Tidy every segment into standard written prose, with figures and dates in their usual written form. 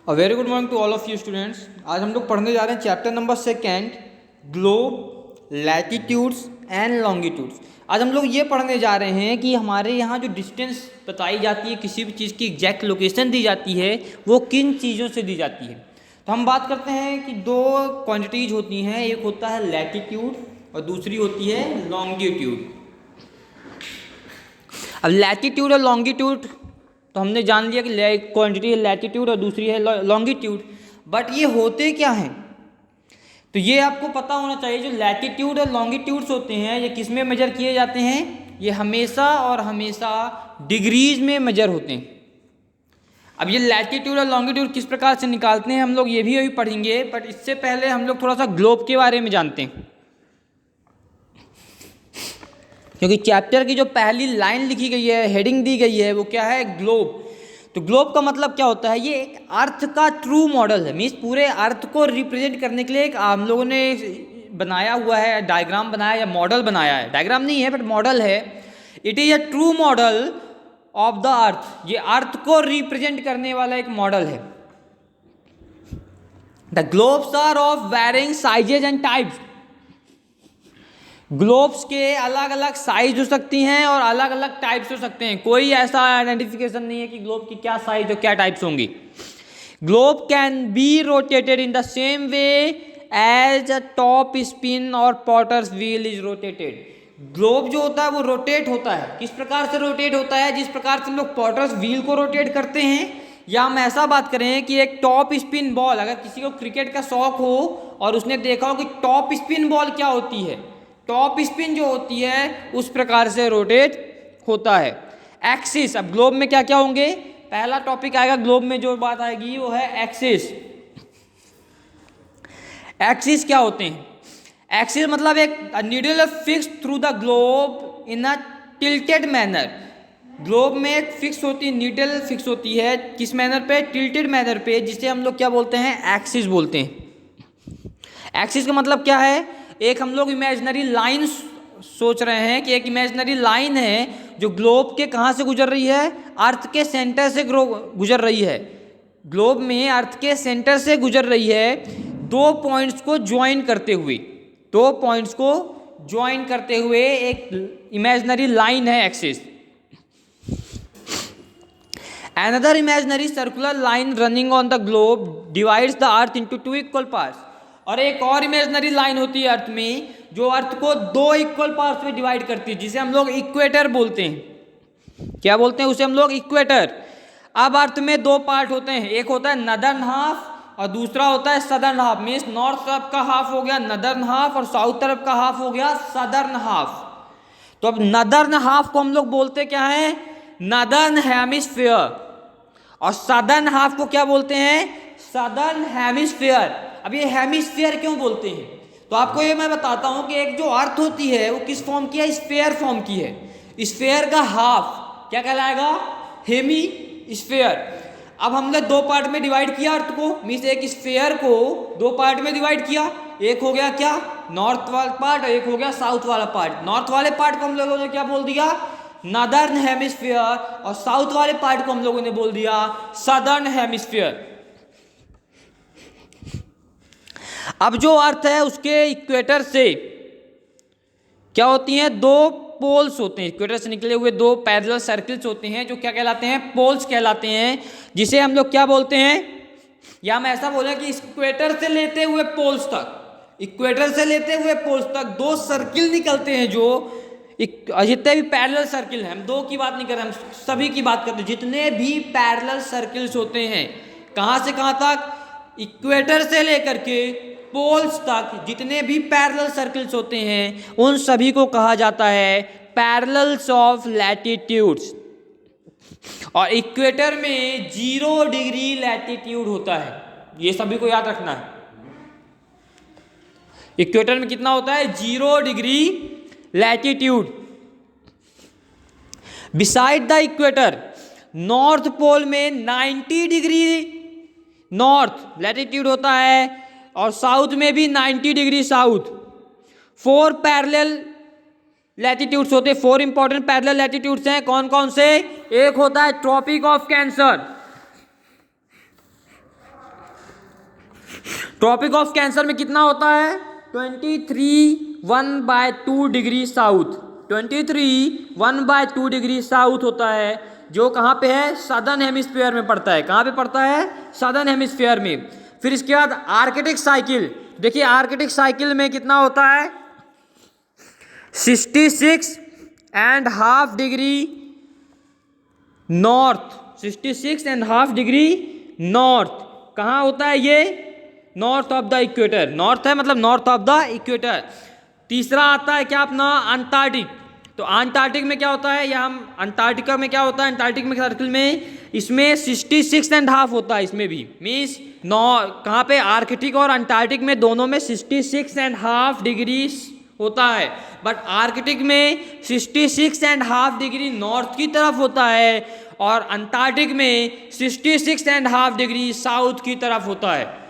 A very good morning to all of you students. आज हम लोग पढ़ने जा रहे हैं chapter number 2, globe, latitudes and longitudes. आज हम लोग ये पढ़ने जा रहे हैं कि हमारे यहाँ जो डिस्टेंस बताई जाती है, किसी भी चीज़ की एग्जैक्ट लोकेशन दी जाती है, वो किन चीज़ों से दी जाती है। तो हम बात करते हैं कि दो क्वांटिटीज होती हैं, एक होता है लैटिट्यूड और दूसरी होती है लॉन्गिट्यूड। अब लैटिट्यूड और लॉन्गिट्यूड तो हमने जान लिया कि एक क्वांटिटी है लैटिट्यूड और दूसरी है लॉन्गिट्यूड, बट ये होते क्या हैं? तो ये आपको पता होना चाहिए। जो लैटिट्यूड और लॉन्गिट्यूड्स होते हैं ये किस में मेजर किए जाते हैं? ये हमेशा और हमेशा डिग्रीज में मेजर होते हैं। अब ये लैटिट्यूड और लॉन्गिट्यूड किस प्रकार से निकालते हैं हम लोग ये भी अभी पढ़ेंगे, बट इससे पहले हम लोग थोड़ा सा ग्लोब के बारे में जानते हैं, क्योंकि चैप्टर की जो पहली लाइन लिखी गई है, हेडिंग दी गई है, वो क्या है? ग्लोब। तो ग्लोब का मतलब क्या होता है? ये एक अर्थ का ट्रू मॉडल है। मीन्स पूरे अर्थ को रिप्रेजेंट करने के लिए एक हम लोगों ने बनाया हुआ है, डायग्राम बनाया या मॉडल बनाया है। डायग्राम नहीं है बट मॉडल है। It is a true model of the earth. ये अर्थ को रिप्रेजेंट करने वाला एक मॉडल है। The globes are of varying sizes and types. Globes के अलग अलग साइज हो सकती हैं और अलग अलग टाइप्स हो सकते हैं। कोई ऐसा आइडेंटिफिकेशन नहीं है कि ग्लोब की क्या साइज और क्या टाइप्स होंगी। Globe can be rotated in the same way as a top spin और potter's wheel is rotated. Globe जो होता है वो रोटेट होता है। किस प्रकार से रोटेट होता है? जिस प्रकार से हम लोग पॉटर्स व्हील को रोटेट करते हैं, या हम ऐसा बात करें कि एक टॉप स्पिन बॉल, अगर किसी को क्रिकेट का शौक हो और उसने देखा हो कि टॉप स्पिन बॉल क्या होती है, टॉप स्पिन जो होती है उस प्रकार से रोटेट होता है। एक्सिस। अब ग्लोब में क्या क्या होंगे? पहला टॉपिक आएगा ग्लोब में, जो बात आएगी वो है एक्सिस। एक्सिस क्या होते हैं? एक्सिस मतलब एक needle fix through the globe in a tilted manner. Globe में एक फिक्स होती है, नीडल फिक्स होती है किस मैनर पे? टिल्टेड मैनर पे, जिसे हम लोग क्या बोलते हैं? एक्सिस बोलते हैं। एक्सिस का मतलब क्या है? एक हम लोग इमेजिनरी लाइन सोच रहे हैं कि एक इमेजिनरी लाइन है जो ग्लोब के कहाँ से गुजर रही है? अर्थ के सेंटर से गुजर रही है। ग्लोब में अर्थ के सेंटर से गुजर रही है, दो पॉइंट्स को ज्वाइन करते हुए। दो पॉइंट्स को ज्वाइन करते हुए एक इमेजिनरी लाइन है axis. Another imaginary circular line running on the globe divides the earth into two equal parts. और एक और इमेजिनरी लाइन होती है अर्थ में जो अर्थ को दो इक्वल पार्ट्स में डिवाइड करती है, जिसे हम लोग इक्वेटर बोलते हैं। क्या बोलते हैं उसे? हम लोग इक्वेटर। अब अर्थ में दो पार्ट होते हैं, एक होता है नदर्न हाफ और दूसरा होता है सदर्न हाफ। मीन्स नॉर्थ तरफ का हाफ हो गया नदर्न हाफ और साउथ तरफ का हाफ हो गया सदर्न हाफ। तो अब नदर्न हाफ को हम लोग बोलते क्या है? Northern hemisphere. और सदर्न हाफ को क्या बोलते हैं? Southern hemisphere. अब ये हेमिस्फीयर क्यों बोलते हैं? तो आपको ये मैं बताता हूं कि एक जो अर्थ होती है वो किस फॉर्म की है? स्फीयर फॉर्म की है। स्फीयर का हाफ क्या कहलाएगा? Hemisphere. अब हमने दो पार्ट में डिवाइड किया अर्थ को। मीन्स एक स्फीयर को दो पार्ट में डिवाइड किया। एक हो गया क्या? नॉर्थ वाला पार्ट और एक हो गया साउथ वाला पार्ट। नॉर्थ वाले पार्ट को हम लोगों ने क्या बोल दिया? Northern hemisphere. और साउथ वाले पार्ट को हम लोगों ने बोल दिया सदर्न हेमिस्फीयर। अब जो अर्थ है उसके इक्वेटर से क्या होती हैं? दो पोल्स होते हैं। इक्वेटर से निकले हुए दो पैरेलल सर्कल्स होते हैं जो क्या कहलाते हैं? पोल्स कहलाते हैं, जिसे हम लोग क्या बोलते हैं? या हम ऐसा बोलें कि इक्वेटर से लेते हुए पोल्स तक, इक्वेटर से लेते हुए पोल्स तक दो सर्किल निकलते हैं। जो जितने भी पैरेलल सर्किल हैं, हम दो की बात नहीं कर रहे, हम सभी की बात करते हैं। जितने भी पैरेलल सर्किल्स होते हैं, कहाँ से कहाँ तक? इक्वेटर से लेकर के पोल्स तक जितने भी पैरेलल सर्किल्स होते हैं उन सभी को कहा जाता है पैरेलल्स ऑफ लैटिट्यूड्स। और इक्वेटर में 0 डिग्री लैटिट्यूड होता है, ये सभी को याद रखना है। इक्वेटर में कितना होता है? 0 degree latitude. Beside the equator north pole में 90 डिग्री नॉर्थ लैटिट्यूड होता है और साउथ में भी 90 डिग्री साउथ। 4 पैरेलल लैटिट्यूड्स होते हैं। 4 इंपॉर्टेंट पैरेलल लैटिट्यूड्स हैं। कौन कौन से? एक होता है Tropic of Cancer, Tropic of Cancer में कितना होता है? 23 1/2 डिग्री साउथ, 23 1/2 डिग्री साउथ होता है, जो कहाँ पे है? सदर्न हेमिस्फीयर में पड़ता है। कहाँ पे पड़ता है? सदर्न हेमिस्फीयर में। फिर इसके बाद आर्कटिक साइकिल, देखिए आर्कटिक साइकिल में कितना होता है? 66.5 डिग्री नॉर्थ, 66.5 डिग्री नॉर्थ। कहाँ होता है ये? North of the equator. North है मतलब नॉर्थ ऑफ द इक्वेटर। तीसरा आता है क्या अपना? अंटार्कटिक। तो अंटार्कटिक में क्या होता है? या हम अंटार्कटिका में क्या होता है? अंटार्कटिक में सर्कल में इसमें 66.5 होता है, इसमें भी मीन्स कहाँ पे? आर्कटिक और अंटार्कटिक में दोनों में 66.5 डिग्री होता है, बट आर्कटिक में 66.5 डिग्री नॉर्थ की तरफ होता है और अंटार्कटिक में 66.5 डिग्री साउथ की तरफ होता है।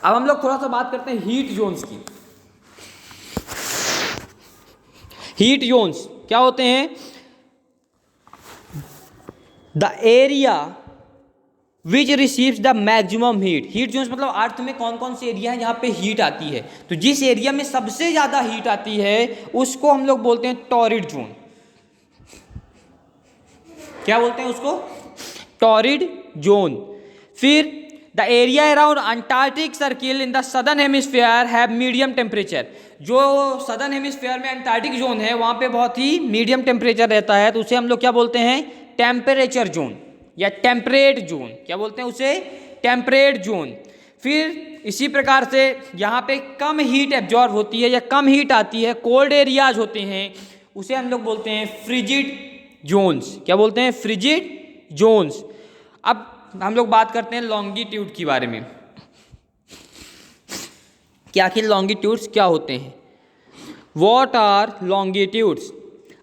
अब हम लोग थोड़ा सा बात करते हैं हीट जोन्स की। हीट जोन्स क्या होते हैं? The area which receives the maximum heat. Heat zones मतलब अर्थ में कौन कौन से एरिया है जहाँ पे हीट आती है, तो जिस एरिया में सबसे ज़्यादा हीट आती है उसको हम लोग बोलते हैं टॉरिड जोन। क्या बोलते हैं उसको? Torrid zone. फिर the area around Antarctic circle in the southern hemisphere have medium temperature. जो सदर्न हेमिस्फीयर में अंटार्कटिक जोन है वहाँ पे बहुत ही मीडियम टेम्परेचर रहता है, तो उसे हम लोग क्या बोलते हैं? टेम्परेचर जोन या टेम्परेट जोन। क्या बोलते हैं उसे? Temperate zone. फिर इसी प्रकार से यहाँ पे कम हीट एब्जॉर्ब होती है या कम हीट आती है, कोल्ड एरियाज होते हैं, उसे हम लोग बोलते हैं फ्रिजिड जोन्स। क्या बोलते हैं? Frigid zones. अब हम लोग बात करते हैं लॉन्गिट्यूड के बारे में कि आखिर लॉन्गिट्यूड्स क्या होते हैं। What are longitudes?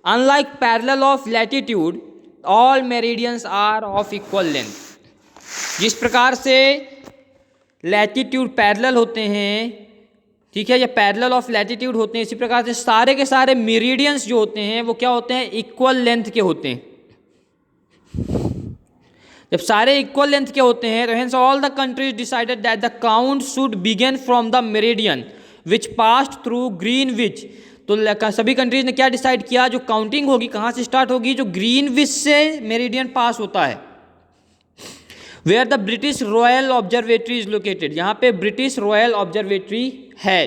Unlike parallel of latitude all meridians are of equal length. जिस प्रकार से लैटिट्यूड पैरेलल होते हैं, ठीक है, या पैरेलल ऑफ लैटिट्यूड होते हैं, इसी प्रकार से सारे के सारे मेरिडियंस जो होते हैं वो क्या होते हैं? इक्वल लेंथ के होते हैं। जब सारे इक्वल लेंथ के होते हैं तो hence all the countries decided that the count should begin from the meridian which passed through Greenwich. तो सभी कंट्रीज ने क्या डिसाइड किया? जो काउंटिंग होगी कहाँ से स्टार्ट होगी? जो ग्रीनविच से मेरिडियन पास होता है। Where the British Royal Observatory is located, यहाँ पे ब्रिटिश रॉयल ऑब्जर्वेटरी है।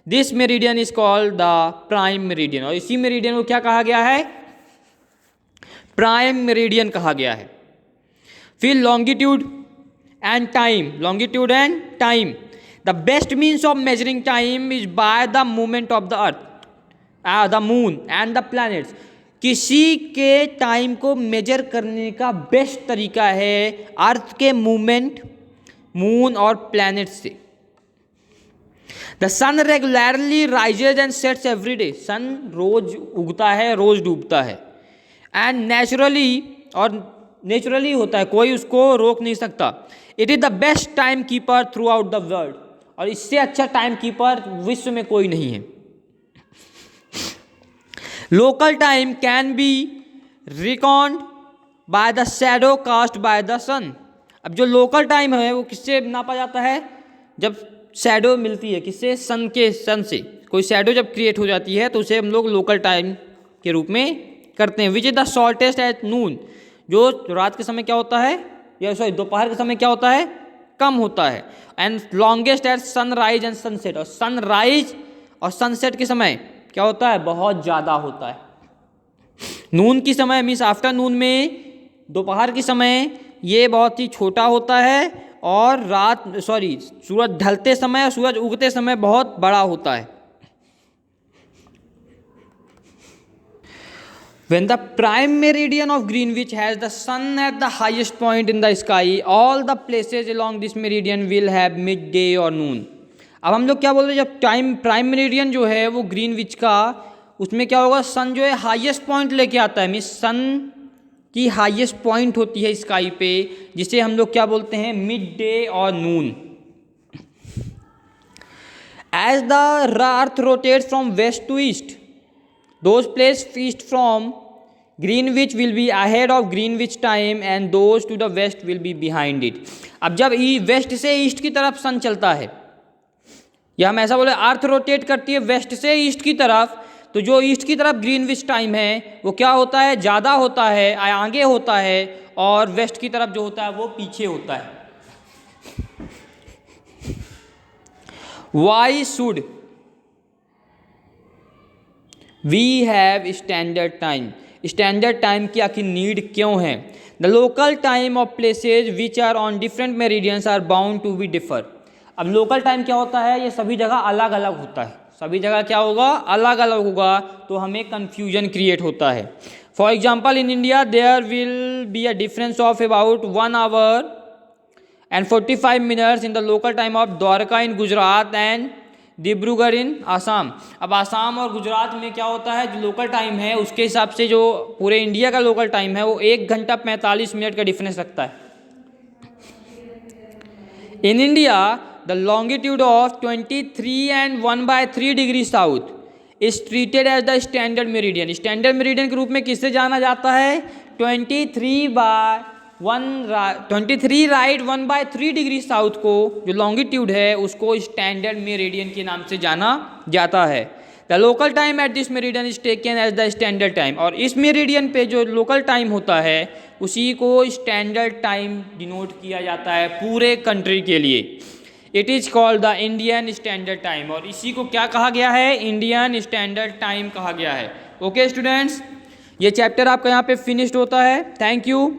This meridian is called the prime meridian, और इसी मेरिडियन को क्या कहा गया है? प्राइम मेरिडियन कहा गया है। फिर longitude and time, longitude and time. The best means of measuring time is by the movement of the earth, the moon and the planets. किसी के टाइम को मेजर करने का बेस्ट तरीका है अर्थ के मूवमेंट, मून और प्लैनेट से। The sun regularly rises and sets every day, sun रोज उगता है रोज डूबता है। एंड नेचुरली, और नेचुरली होता है, कोई उसको रोक नहीं सकता। It is the best time keeper through out the world, और इससे अच्छा टाइम कीपर विश्व में कोई नहीं है। Local time can be reckoned by the shadow cast by the sun. अब जो लोकल टाइम है वो किससे नापा जाता है? जब शैडो मिलती है किससे? सन के, सन से कोई शैडो जब क्रिएट हो जाती है तो उसे हम लोग लोकल टाइम के रूप में करते हैं। Which is the shortest at noon, जो रात के समय क्या होता है, या सॉरी दोपहर के समय क्या होता है? कम होता है। And longest at sunrise and sunset, और सनराइज और सनसेट के समय क्या होता है? बहुत ज़्यादा होता है। नून की समय मीन्स आफ्टरनून में, दोपहर के समय ये बहुत ही छोटा होता है, और सूरज ढलते समय और सूरज उगते समय बहुत बड़ा होता है। When the prime meridian of Greenwich has the sun at the highest point in the sky, all the places along this meridian will have midday or noon. अब हम लोग क्या बोल रहे हैं? जब प्राइम मेरिडियन जो है वो ग्रीनविच का, उसमें क्या होगा? सन जो है हाईएस्ट पॉइंट लेके आता है, मीन्स सन की हाईएस्ट पॉइंट होती है स्काई पे, जिसे हम लोग क्या बोलते हैं? मिड डे और noon. As the earth rotates from west to east, those placed east from Greenwich will be ahead of Greenwich time and those to the west will be behind it. अब जब waste से east की तरफ सन चलता है, या हम ऐसा बोले अर्थ रोटेट करती है वेस्ट से ईस्ट की तरफ, तो जो ईस्ट की तरफ ग्रीनविच टाइम है वो क्या होता है, ज़्यादा होता है, आगे होता है, और वेस्ट की तरफ जो होता है वो पीछे होता है। Why should we have standard time, standard time की आखिर नीड क्यों है? The local time of places which are on different meridians are bound to be differ. अब लोकल टाइम क्या होता है, ये सभी जगह अलग अलग होता है, सभी जगह क्या होगा, अलग अलग होगा, तो हमें कन्फ्यूजन क्रिएट होता है। For example in India there will be a difference of about 1 hour and 45 minutes in the local time of Dwarka in Gujarat and Dibrugarh in Assam. अब आसाम और गुजरात में क्या होता है, जो लोकल टाइम है उसके हिसाब से जो पूरे इंडिया का लोकल टाइम है वो 1 घंटा 45 मिनट का डिफरेंस रखता है। In India the longitude of 23 and 1/3 degree south is treated as the standard meridian. Standard meridian के रूप में किससे जाना जाता है, 23 राइट 1/3 डिग्री साउथ को जो लॉन्गिट्यूड है उसको स्टैंडर्ड मेरिडियन के नाम से जाना जाता है। The local time at this meridian is taken as the standard time, और इस मेरिडियन पे जो लोकल टाइम होता है उसी को स्टैंडर्ड टाइम डिनोट किया जाता है पूरे कंट्री के लिए। It is called the Indian standard time, और इसी को क्या कहा गया है, इंडियन स्टैंडर्ड टाइम कहा गया है। ओके स्टूडेंट्स, ये चैप्टर आपका यहाँ पे फिनिश्ड होता है। Thank you.